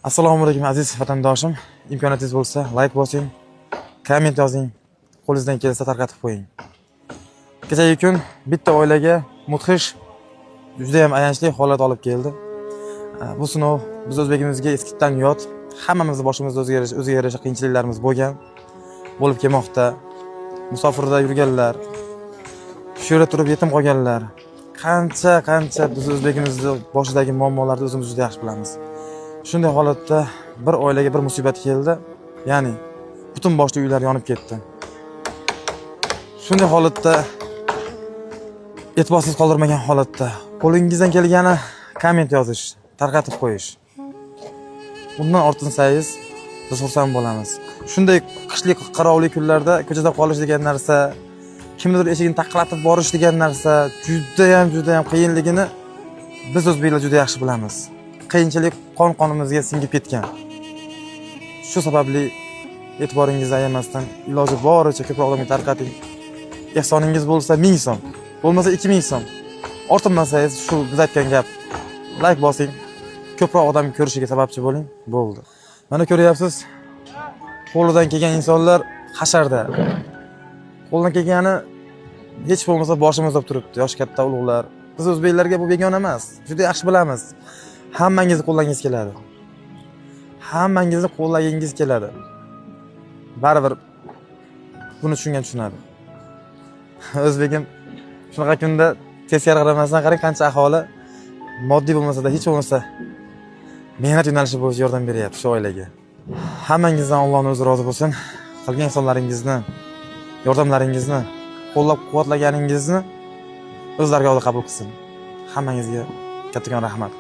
Assalomu alaykum aziz vatandoshim. Imkoniyatingiz bo'lsa, like bosing, komment yozing, qo'lingizdan kelsa tarqatib qo'ying. Kechagi kun bitta oilaga mudhish, juda ham ayanchli holat olib keldi. Bu sinov biz o'zbekimizga eskitdan yot, hammamizning boshimizda o'ziga yarasha qiyinchiliklarimiz bo'lib kelmoqda. Musofirda yurganlar, shu yerda turib yetim qolganlar, qancha biz o'zbekimizning boshidagi muammolarni o'zimiz juda yaxshi bilamiz. Shunday holatda bir oilaga bir musibat keldi. Ya'ni butun boshli uylar yonib ketdi. Shunday holatda e'tiborsiz qoldirmagan holatda qo'lingizdan kelgani komment yozish, tarqatib qo'yish. Bundan ortinsangiz biz xursand bo'lamiz. Shunday qishli qarovli kunlarda ko'chada qolish degan narsa, kimnidir eshigini taqlatib borish degan narsa juda ham qiyinligini biz o'zbeklar juda yaxshi bilamiz. Qiyinchilik qon-qonimizga singib ketgan. Shu sababli e'tiboringizni ayamasdan iloji boricha ko'proq odamga tarqating. Ehsoningiz bo'lsa 1000 so'm, bo'lmasa 2000 so'm. Ortmasangiz shu biz aytgan gap. Like bosing, ko'proq odam ko'rishiga sababchi bo'ling, bo'ldi. Mana ko'ryapsiz, qo'lidan kelgan insonlar hasharda. Qo'ldan kelgani hech bo'lmasa boshimizda turibdi, yosh katta ulug'lar. Biz o'zbeklarga bu begona emas. Juda yaxshi bilamiz. Hammangizni qo'llagingiz keladi. Hammangizni qo'llagingiz keladi. Baribir buni tushunadi. O'zbegim shunaqa kunda teskari qaramasdan qarang, qancha aholi moddiy bo'lmasa-da, hech bo'lmasa mehnat yo'nalishi bo'yicha yordam beryapti shu oilaga. Hammangizdan Allohning o'zi rozi bo'lsin. Qilgan insonlaringizni, yordamlaringizni, qo'llab-quvvatlaganingizni o'zlariga qabul qilsin. Hammangizga kattakon rahmat.